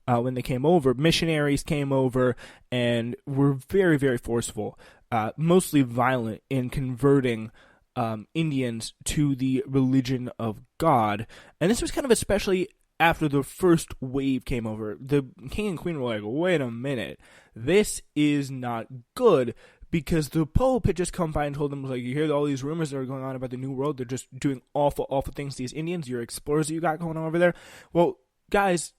when they came over. Missionaries came over and were very, very forceful, mostly violent in converting Indians to the religion of God. And this was kind of especially after the first wave came over. The king and queen were like, wait a minute, this is not good, because the Pope had just come by and told them, like, you hear all these rumors that are going on about the New World, they're just doing awful, awful things to these Indians, your explorers that you got going on over there. Well, guys,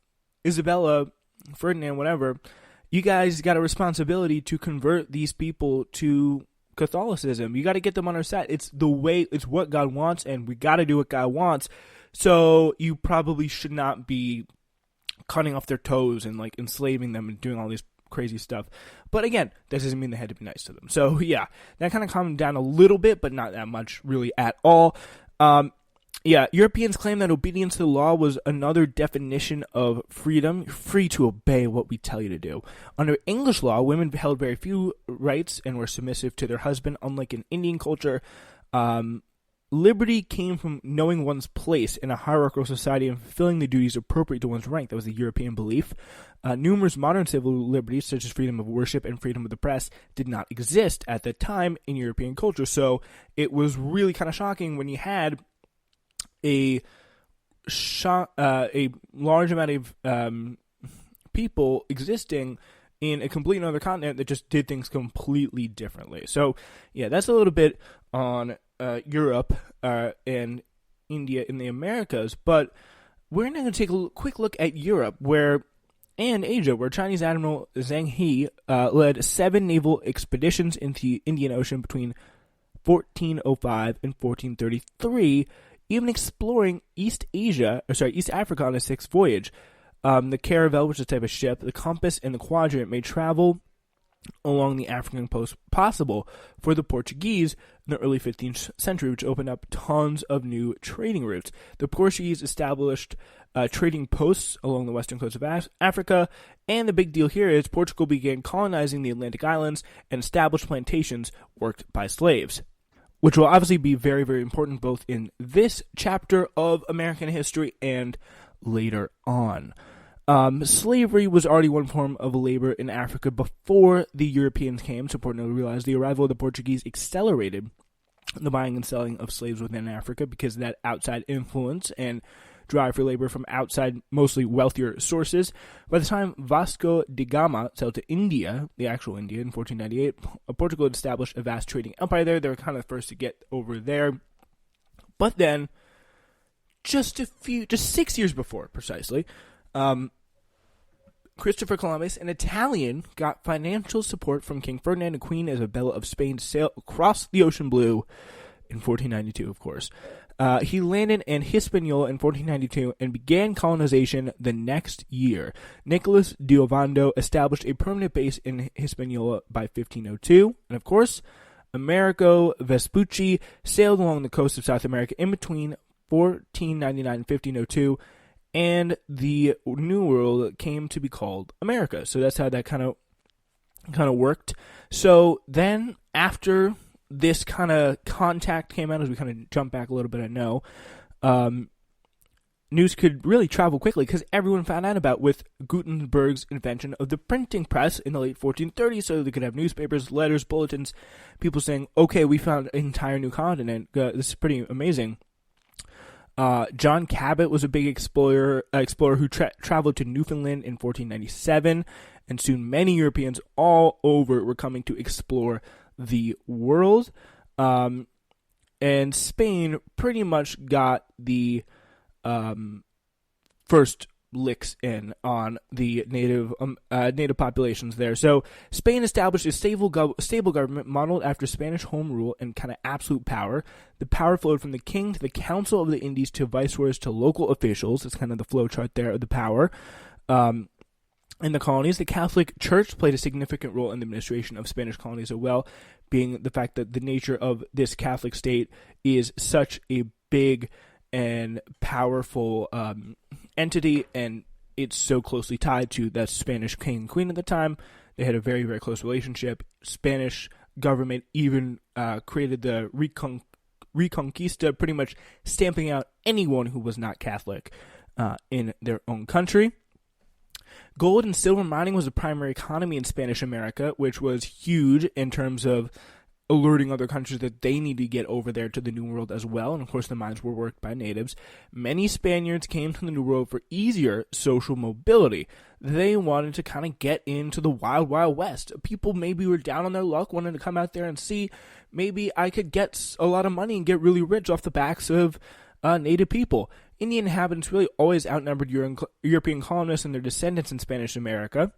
Isabella, Ferdinand, whatever, you guys got a responsibility to convert these people to Catholicism. You got to get them on our side. It's the way, it's what God wants, and we got to do what God wants. So you probably should not be cutting off their toes and like enslaving them and doing all these crazy stuff. But again, that doesn't mean they had to be nice to them. So yeah, that kind of calmed down a little bit, but not that much really at all. Europeans claim that obedience to the law was another definition of freedom. You're free to obey what we tell you to do. Under English law, women held very few rights and were submissive to their husband, unlike in Indian culture. Liberty came from knowing one's place in a hierarchical society and fulfilling the duties appropriate to one's rank. That was the European belief. Numerous modern civil liberties, such as freedom of worship and freedom of the press, did not exist at the time in European culture. So it was really kind of shocking when you had a large amount of people existing in a complete another continent that just did things completely differently. So yeah, that's a little bit on Europe and India in the Americas, but we're now going to take a quick look at Europe and Asia, where Chinese Admiral Zhang He led 7 naval expeditions into the Indian Ocean between 1405 and 1433, even exploring East Africa on his 6th voyage. The caravel, which is a type of ship, the compass, and the quadrant made travel along the African coast possible for the Portuguese in the early 15th century, which opened up tons of new trading routes. The Portuguese established trading posts along the western coast of Africa, and the big deal here is Portugal began colonizing the Atlantic islands and established plantations worked by slaves, which will obviously be very, very important both in this chapter of American history and later on. Slavery was already one form of labor in Africa before the Europeans came. It's important to realize the arrival of the Portuguese accelerated the buying and selling of slaves within Africa because of that outside influence and drive for labor from outside, mostly wealthier sources. By the time Vasco da Gama sailed to India, the actual India, in 1498, Portugal had established a vast trading empire there. They were kind of the first to get over there. But then, just 6 years before, precisely, Christopher Columbus, an Italian, got financial support from King Ferdinand and Queen Isabella of Spain to sail across the ocean blue in 1492, of course. He landed in Hispaniola in 1492 and began colonization the next year. Nicholas de Ovando established a permanent base in Hispaniola by 1502. And of course, Amerigo Vespucci sailed along the coast of South America in between 1499 and 1502. And the New World came to be called America. So that's how that kind of worked. So then after this kind of contact came out, as we kind of jump back a little bit, I know, news could really travel quickly because everyone found out about with Gutenberg's invention of the printing press in the late 1430s, so they could have newspapers, letters, bulletins, people saying, okay, we found an entire new continent. This is pretty amazing. John Cabot was a big explorer who traveled to Newfoundland in 1497, and soon many Europeans all over were coming to explore the world. And Spain pretty much got the first licks in on the native populations there. So Spain established a stable government modeled after Spanish home rule and kind of absolute power. The power flowed from the king to the Council of the Indies to viceroys to local officials. It's kind of the flow chart there of the power. In the colonies, the Catholic Church played a significant role in the administration of Spanish colonies as well, being the fact that the nature of this Catholic state is such a big and powerful entity, and it's so closely tied to that Spanish king and queen at the time. They had a very, very close relationship. Spanish government even created the Reconquista, pretty much stamping out anyone who was not Catholic in their own country. Gold and silver mining was the primary economy in Spanish America, which was huge in terms of alerting other countries that they need to get over there to the New World as well. And of course, the mines were worked by natives. Many Spaniards came to the New World for easier social mobility. They wanted to kind of get into the wild, wild west. People maybe were down on their luck, wanted to come out there and see, maybe I could get a lot of money and get really rich off the backs of native people. Indian inhabitants really always outnumbered European colonists and their descendants in Spanish America.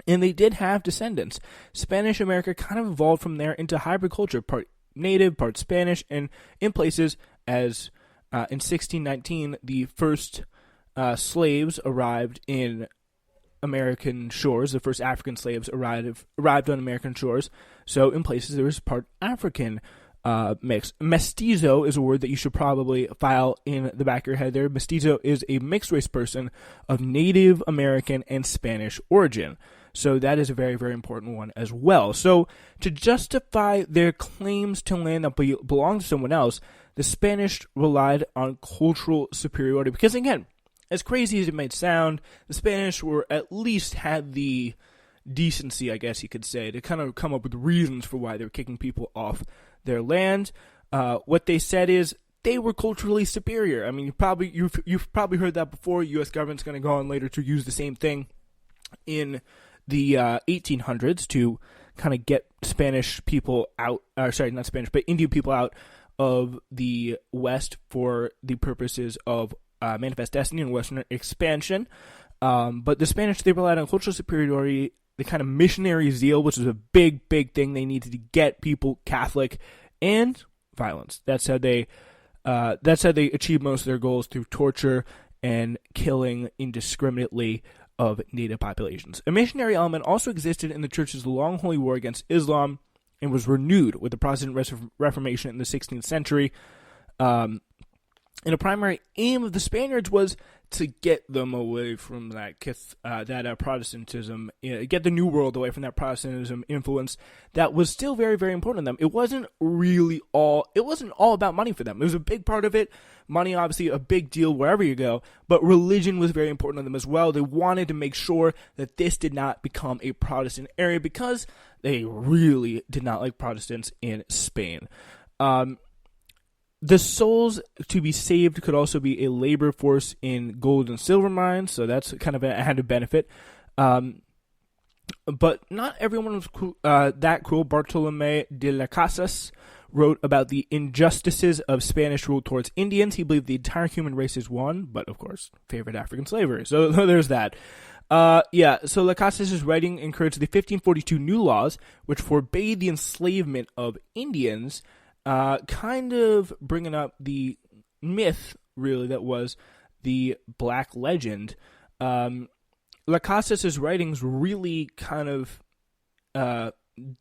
And they did have descendants. Spanish America kind of evolved from there into hybrid culture, part native, part Spanish, and in places as in 1619, the first slaves arrived in American shores. The first African slaves arrived on American shores. So in places there was part African mix. Mestizo is a word that you should probably file in the back of your head there. Mestizo is a mixed race person of Native American and Spanish origin. So that is a very, very important one as well. So to justify their claims to land that belonged to someone else, the Spanish relied on cultural superiority. Because again, as crazy as it might sound, the Spanish were at least had the decency, I guess you could say, to kind of come up with reasons for why they were kicking people off their land. What they said is they were culturally superior. I mean, you've probably heard that before. U.S. government's going to go on later to use the same thing in the 1800s to kind of get Spanish people out, not Spanish, but Indian people out of the West for the purposes of manifest destiny and Western expansion. But the Spanish, they relied on cultural superiority, the kind of missionary zeal, which is a big, big thing. They needed to get people Catholic, and violence. That's how they achieved most of their goals, through torture and killing indiscriminately of native populations. A missionary element also existed in the church's long holy war against Islam and was renewed with the Protestant Reformation in the 16th century. And a primary aim of the Spaniards was to get them away from that Protestantism, get the New World away from that Protestantism influence that was still very, very important to them. It wasn't all about money for them. It was a big part of it. Money, obviously, a big deal wherever you go, but religion was very important to them as well. They wanted to make sure that this did not become a Protestant area because they really did not like Protestants in Spain. The souls to be saved could also be a labor force in gold and silver mines, so that's kind of an added benefit. But not everyone was that cruel. Bartolomé de las Casas wrote about the injustices of Spanish rule towards Indians. He believed the entire human race is one, but of course, favored African slavery. So there's that. So Las Casas' writing encouraged the 1542 new laws, which forbade the enslavement of Indians, kind of bringing up the myth, really, that was the Black Legend. Las Casas' writings really kind of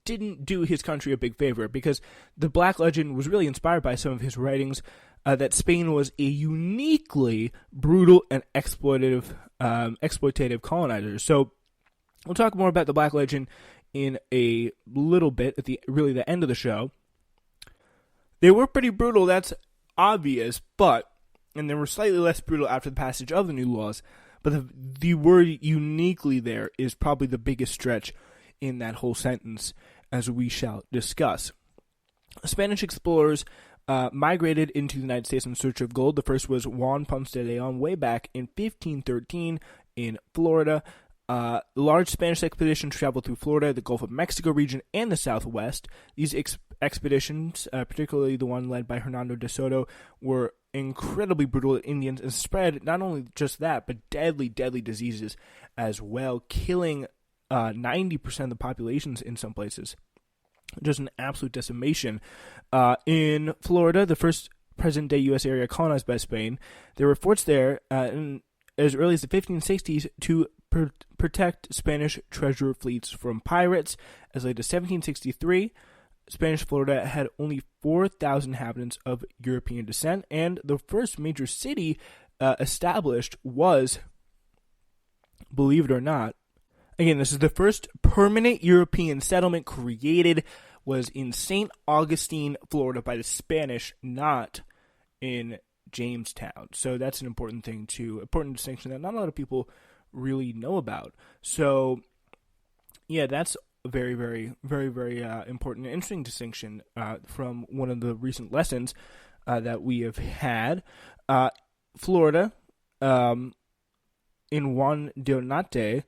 didn't do his country a big favor, because the Black Legend was really inspired by some of his writings, that Spain was a uniquely brutal and exploitative colonizer. So we'll talk more about the Black Legend in a little bit at the end of the show. They were pretty brutal, that's obvious, and they were slightly less brutal after the passage of the new laws, but the word uniquely there is probably the biggest stretch in that whole sentence, as we shall discuss. Spanish explorers migrated into the United States in search of gold. The first was Juan Ponce de Leon way back in 1513 in Florida. Large Spanish expeditions traveled through Florida, the Gulf of Mexico region, and the Southwest. These expeditions, particularly the one led by Hernando de Soto, were incredibly brutal at Indians and spread not only just that, but deadly, deadly diseases as well, killing 90% of the populations in some places. Just an absolute decimation. In Florida, the first present-day U.S. area colonized by Spain, there were forts there as early as the 1560s to protect Spanish treasure fleets from pirates. As late as 1763, Spanish Florida had only 4,000 inhabitants of European descent, and the first major city established was, believe it or not, again, this is the first permanent European settlement created, was in St. Augustine, Florida, by the Spanish, not in Jamestown. So that's an important distinction that not a lot of people really know about. So, yeah, that's a very, very, very, very important and interesting distinction from one of the recent lessons that we have had. Florida, in Juan Donate,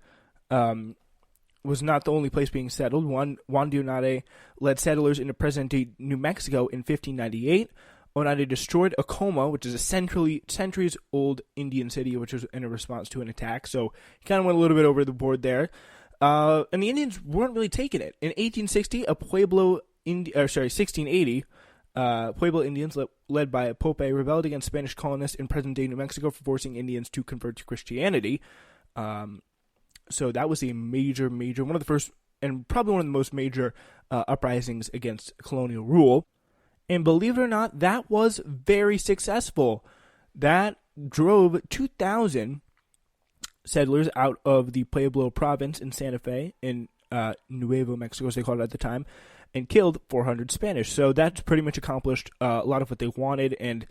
was not the only place being settled. Juan Donate led settlers into present-day New Mexico in 1598. Onate destroyed Acoma, which is a centuries-old Indian city, which was in a response to an attack. So he kind of went a little bit over the board there. And the Indians weren't really taking it. In 1860, 1680, Pueblo Indians, led by Pope, rebelled against Spanish colonists in present-day New Mexico for forcing Indians to convert to Christianity. So that was a major, one of the first, and probably one of the most major uprisings against colonial rule. And believe it or not, that was very successful. That drove 2,000 settlers out of the Pueblo province in Santa Fe, in Nuevo Mexico, as they called it at the time, and killed 400 Spanish. So that's pretty much accomplished a lot of what they wanted, and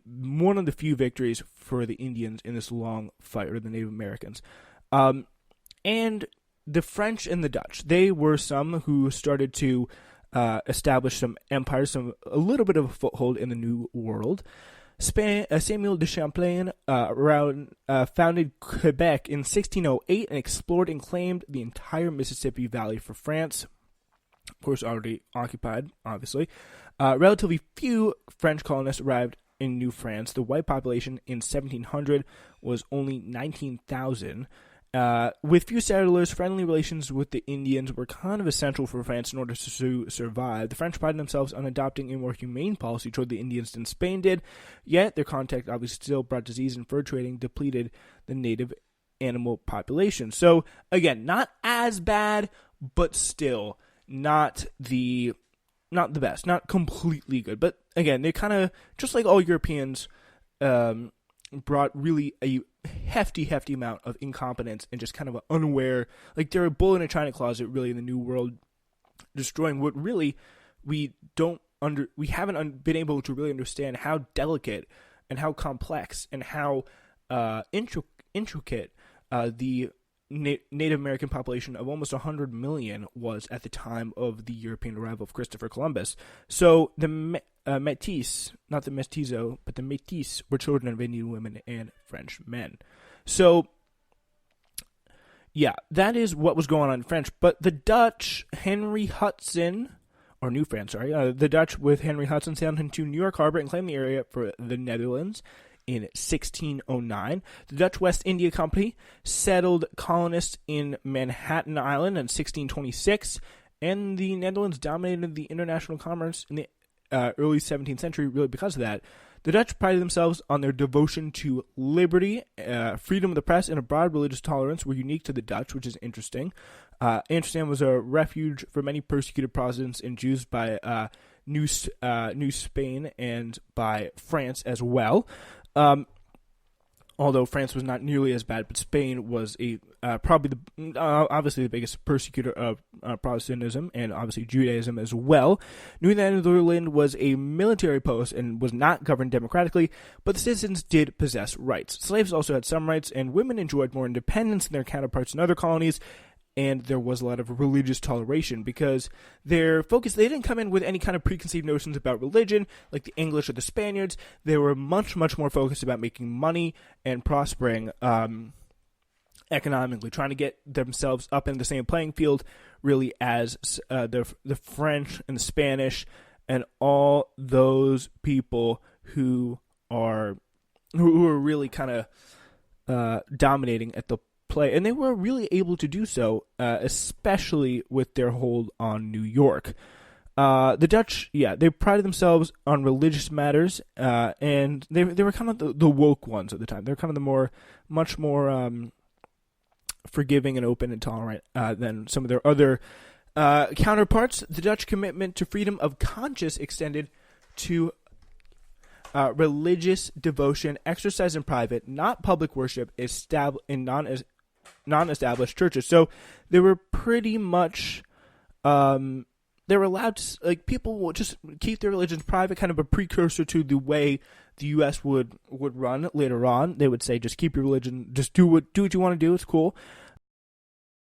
one of the few victories for the Indians in this long fight, or the Native Americans. And the French and the Dutch, they were some who started to establish some empires, a little bit of a foothold in the New World. Samuel de Champlain founded Quebec in 1608 and explored and claimed the entire Mississippi Valley for France. Of course, already occupied, obviously. Relatively few French colonists arrived in New France. The white population in 1700 was only 19,000. With few settlers, friendly relations with the Indians were kind of essential for France in order to survive. The French prided themselves on adopting a more humane policy toward the Indians than Spain did, yet their contact obviously still brought disease, and fur trading depleted the native animal population. So, again, not as bad, but still not the best, not completely good. But, again, they kind of, just like all Europeans, brought really a hefty amount of incompetence and just kind of unaware, like they're a bull in a china closet, really, in the New World, destroying what really we haven't been able to really understand how delicate and how complex and how intricate the Native American population of almost 100 million was at the time of the European arrival of Christopher Columbus. So the Métis, not the Mestizo, but the Métis were children of Indian women and French men. So, yeah, that is what was going on in French. But the Dutch, Henry Hudson, or New France, the Dutch with Henry Hudson sailed into New York Harbor and claimed the area for the Netherlands in 1609. The Dutch West India Company settled colonists in Manhattan Island in 1626, and the Netherlands dominated the international commerce in the early 17th century, really because of that. The Dutch prided themselves on their devotion to liberty, freedom of the press, and a broad religious tolerance were unique to the Dutch, which is interesting. Amsterdam was a refuge for many persecuted Protestants and Jews by New Spain and by France as well. Although France was not nearly as bad, but Spain was probably obviously the biggest persecutor of Protestantism and obviously Judaism as well. New Netherland was a military post and was not governed democratically, but the citizens did possess rights. Slaves also had some rights, and women enjoyed more independence than their counterparts in other colonies. And there was a lot of religious toleration because their focus, they didn't come in with any kind of preconceived notions about religion like the English or the Spaniards. They were much more focused about making money and prospering economically, trying to get themselves up in the same playing field really as the French and the Spanish and all those people who are really kind of dominating at the play, and they were really able to do so, especially with their hold on New York. The Dutch, they prided themselves on religious matters, and they were kind of the woke ones at the time. They're kind of the much more forgiving and open and tolerant than some of their other counterparts. The Dutch commitment to freedom of conscience extended to religious devotion exercised in private, not public worship, in non-established churches. So they were pretty much, they were allowed to, like, people will just keep their religions private, kind of a precursor to the way the U.S. would run later on. They would say, just keep your religion, just do what you want to do. It's cool.